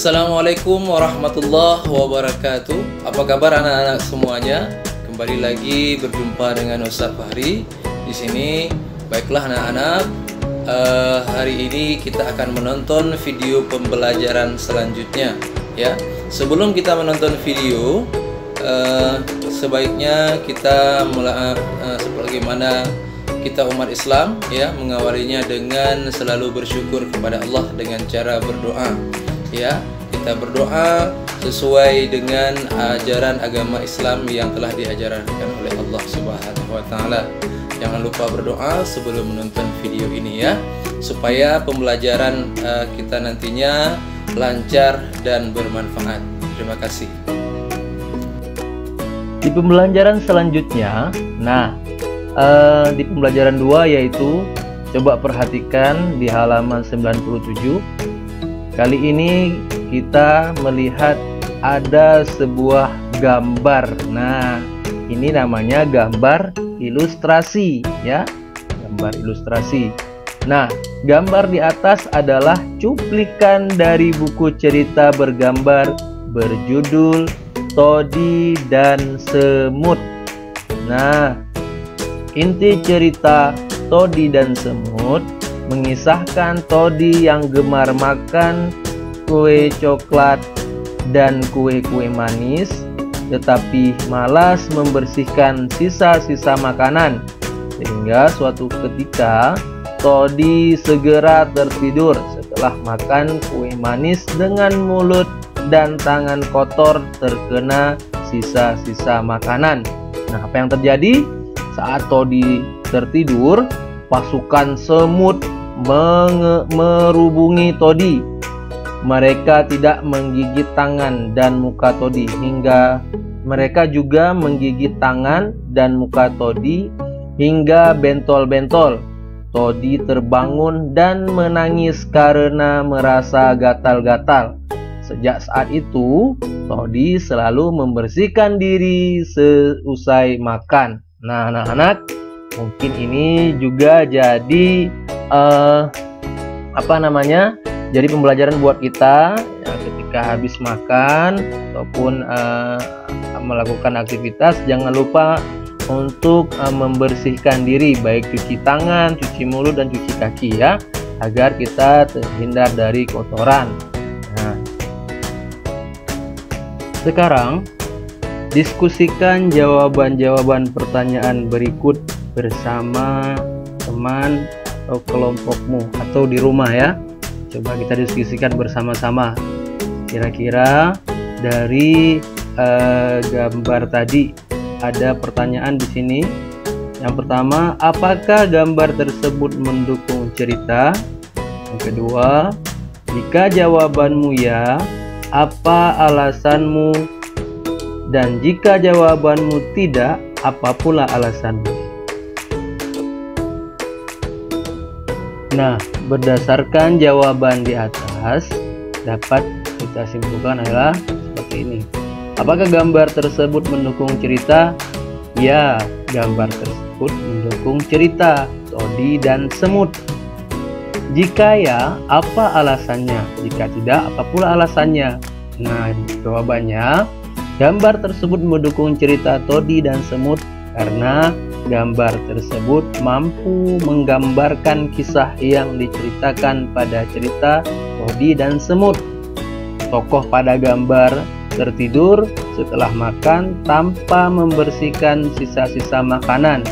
Assalamualaikum warahmatullahi wabarakatuh. Apa kabar anak-anak semuanya? Kembali lagi berjumpa dengan Ustaz Fahri di sini. Baiklah anak-anak, hari ini kita akan menonton video pembelajaran selanjutnya. Ya, sebelum kita menonton video, sebaiknya kita sebagaimana kita umat Islam ya mengawalinya dengan selalu bersyukur kepada Allah dengan cara berdoa. Ya, kita berdoa sesuai dengan ajaran agama Islam yang telah diajarkan oleh Allah Subhanahu wa taala. Jangan lupa berdoa sebelum menonton video ini ya, supaya pembelajaran kita nantinya lancar dan bermanfaat. Terima kasih. Di pembelajaran selanjutnya, di pembelajaran 2 yaitu coba perhatikan di halaman 97. Kali ini kita melihat ada sebuah gambar. Nah, ini namanya gambar ilustrasi ya, gambar ilustrasi. Nah, gambar di atas adalah cuplikan dari buku cerita bergambar berjudul Todi dan Semut. Nah, inti cerita Todi dan Semut mengisahkan Todi yang gemar makan kue coklat dan kue-kue manis, tetapi malas membersihkan sisa-sisa makanan. Sehingga suatu ketika Todi segera tertidur setelah makan kue manis dengan mulut dan tangan kotor terkena sisa-sisa makanan. Nah, apa yang terjadi? Saat Todi tertidur, pasukan semut merubungi Todi. Mereka tidak menggigit tangan dan muka Todi, hingga mereka juga menggigit tangan dan muka Todi hingga bentol-bentol. Todi terbangun dan menangis karena merasa gatal-gatal. Sejak saat itu, Todi selalu membersihkan diri seusai makan. Nah, anak-anak, mungkin ini juga jadi jadi pembelajaran buat kita ya, ketika habis makan ataupun melakukan aktivitas, jangan lupa untuk membersihkan diri, baik cuci tangan, cuci mulut, dan cuci kaki ya, agar kita terhindar dari kotoran. Nah, sekarang diskusikan jawaban-jawaban pertanyaan berikut bersama teman atau kelompokmu atau di rumah ya. Coba kita diskusikan bersama-sama. Kira-kira dari gambar tadi ada pertanyaan di sini. Yang pertama, apakah gambar tersebut mendukung cerita? Yang kedua, jika jawabanmu ya, apa alasanmu? Dan jika jawabanmu tidak, apa pula alasanmu? Nah, berdasarkan jawaban di atas, dapat kita simpulkan adalah seperti ini. Apakah gambar tersebut mendukung cerita? Ya, gambar tersebut mendukung cerita Todi dan Semut. Jika ya, apa alasannya? Jika tidak, apa pula alasannya? Nah, jawabannya, gambar tersebut mendukung cerita Todi dan Semut karena gambar tersebut mampu menggambarkan kisah yang diceritakan pada cerita Todi dan Semut. Tokoh pada gambar tertidur setelah makan tanpa membersihkan sisa-sisa makanan.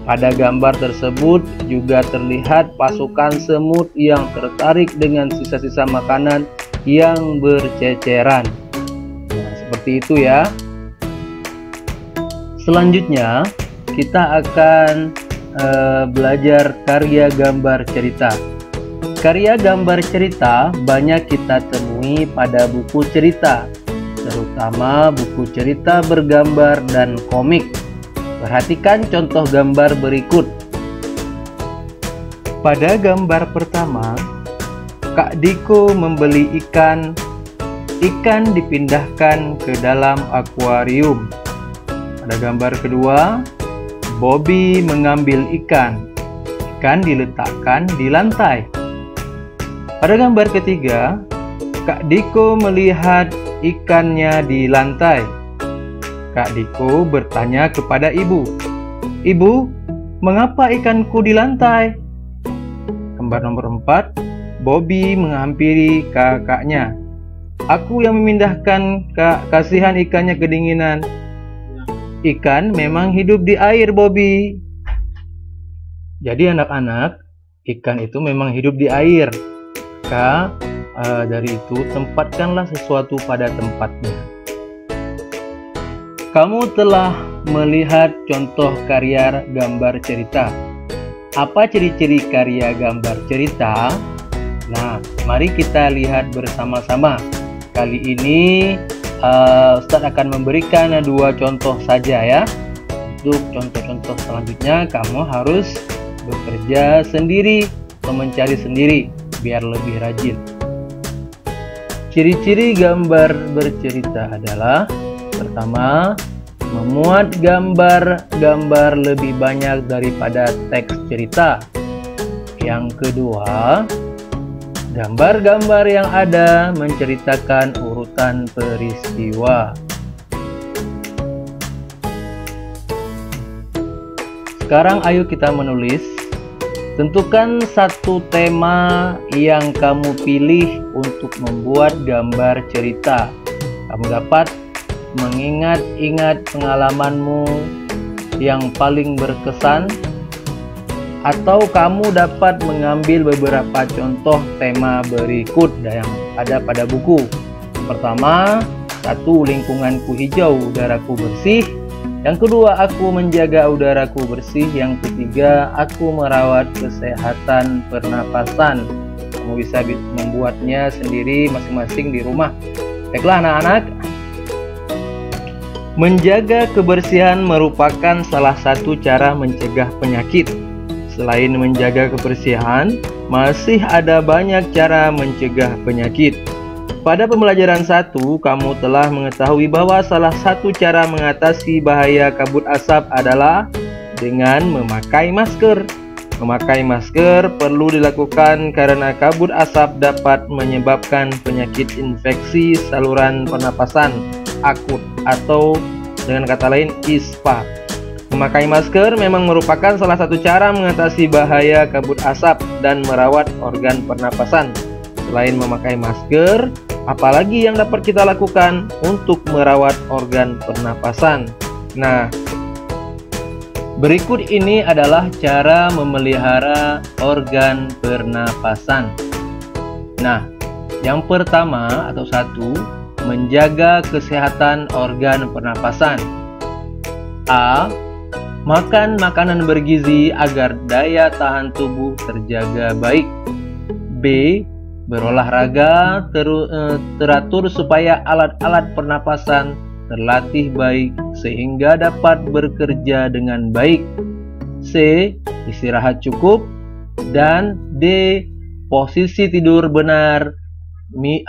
Pada gambar tersebut juga terlihat pasukan semut yang tertarik dengan sisa-sisa makanan yang berceceran. Nah, seperti itu ya. Selanjutnya kita akan belajar karya gambar cerita. Karya gambar cerita banyak kita temui pada buku cerita, terutama buku cerita bergambar dan komik. Perhatikan contoh gambar berikut. Pada gambar pertama, Kak Diko membeli ikan. Ikan dipindahkan ke dalam akuarium. Pada gambar kedua, Bobby mengambil ikan. Ikan diletakkan di lantai. Pada gambar ketiga, Kak Diko melihat ikannya di lantai. Kak Diko bertanya kepada ibu, "Ibu, mengapa ikanku di lantai?" Gambar nomor 4, Bobby menghampiri kakaknya. "Aku yang memindahkan, Kak. Kasihan ikannya kedinginan." "Ikan memang hidup di air, Bobby." Jadi anak-anak, ikan itu memang hidup di air. Maka dari itu tempatkanlah sesuatu pada tempatnya. Kamu telah melihat contoh karya gambar cerita. Apa ciri-ciri karya gambar cerita? Nah, mari kita lihat bersama-sama. Kali ini Ustadz akan memberikan 2 contoh saja ya. Untuk contoh-contoh selanjutnya kamu harus bekerja sendiri atau mencari sendiri biar lebih rajin. Ciri-ciri gambar bercerita adalah: pertama, memuat gambar-gambar lebih banyak daripada teks cerita. Yang kedua, gambar-gambar yang ada menceritakan urutan peristiwa. Sekarang ayo kita menulis. Tentukan satu tema yang kamu pilih untuk membuat gambar cerita. Kamu dapat mengingat-ingat pengalamanmu yang paling berkesan, atau kamu dapat mengambil beberapa contoh tema berikut yang ada pada buku. Pertama, 1. Lingkunganku hijau, udaraku bersih. Yang kedua, aku menjaga udaraku bersih. Yang ketiga, aku merawat kesehatan pernapasan. Kamu bisa membuatnya sendiri masing-masing di rumah. Baiklah anak-anak, menjaga kebersihan merupakan salah satu cara mencegah penyakit. Selain menjaga kebersihan, masih ada banyak cara mencegah penyakit. Pada pembelajaran 1, kamu telah mengetahui bahwa salah satu cara mengatasi bahaya kabut asap adalah dengan memakai masker. Memakai masker perlu dilakukan karena kabut asap dapat menyebabkan penyakit infeksi saluran pernapasan akut atau dengan kata lain ISPA. Memakai masker memang merupakan salah satu cara mengatasi bahaya kabut asap dan merawat organ pernapasan. Selain memakai masker, apalagi yang dapat kita lakukan untuk merawat organ pernapasan? Nah, berikut ini adalah cara memelihara organ pernapasan. Nah, yang pertama atau 1, menjaga kesehatan organ pernapasan. A. Makan makanan bergizi agar daya tahan tubuh terjaga baik. B. Berolahraga teratur supaya alat-alat pernapasan terlatih baik sehingga dapat bekerja dengan baik. C. Istirahat cukup. Dan D. Posisi tidur benar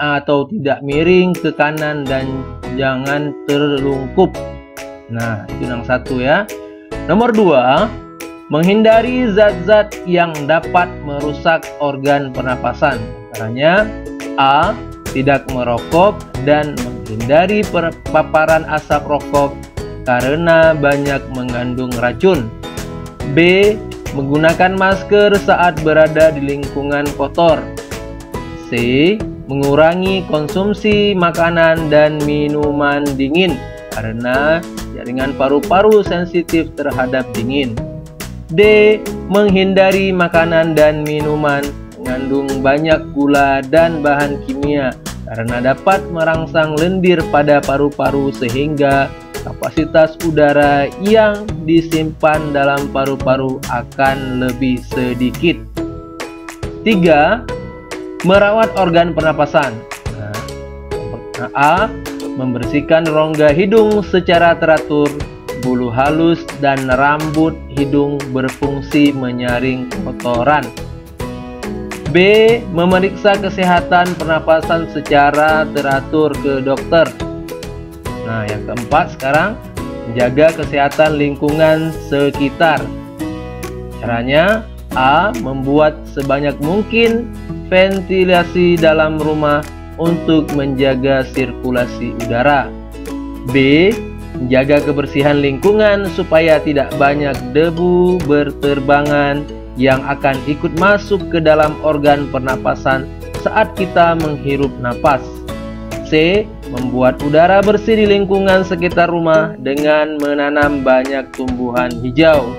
atau tidak miring ke kanan dan jangan terlungkup. Nah, itu yang 1 ya. Nomor 2, menghindari zat-zat yang dapat merusak organ pernapasan. Caranya: A. Tidak merokok dan menghindari paparan asap rokok karena banyak mengandung racun. B. Menggunakan masker saat berada di lingkungan kotor. C. Mengurangi konsumsi makanan dan minuman dingin karena jaringan paru-paru sensitif terhadap dingin. D. Menghindari makanan dan minuman mengandung banyak gula dan bahan kimia karena dapat merangsang lendir pada paru-paru sehingga kapasitas udara yang disimpan dalam paru-paru akan lebih sedikit. 3. Merawat organ pernapasan. A. Membersihkan rongga hidung secara teratur. Bulu halus dan rambut hidung berfungsi menyaring kotoran. B. Memeriksa kesehatan pernapasan secara teratur ke dokter. Nah, yang keempat sekarang, menjaga kesehatan lingkungan sekitar. Caranya: A. Membuat sebanyak mungkin ventilasi dalam rumah untuk menjaga sirkulasi udara. B. Menjaga kebersihan lingkungan supaya tidak banyak debu berterbangan yang akan ikut masuk ke dalam organ pernapasan saat kita menghirup napas. C. Membuat udara bersih di lingkungan sekitar rumah dengan menanam banyak tumbuhan hijau.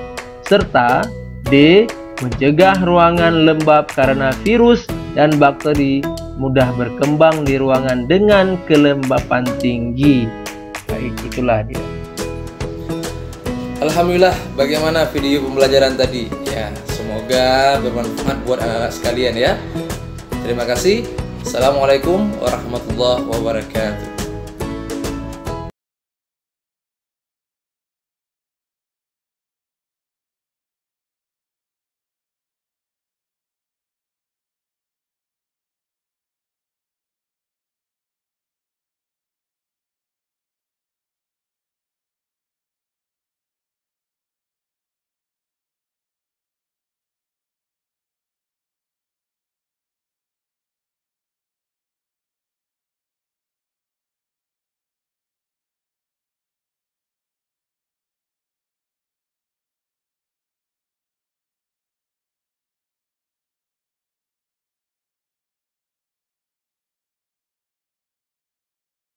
Serta D. Mencegah ruangan lembab karena virus dan bakteri mudah berkembang di ruangan dengan kelembapan tinggi. Baik, itulah dia. Alhamdulillah, bagaimana video pembelajaran tadi? Ya, semoga bermanfaat buat anak-anak sekalian ya. Terima kasih. Assalamualaikum warahmatullahi wabarakatuh.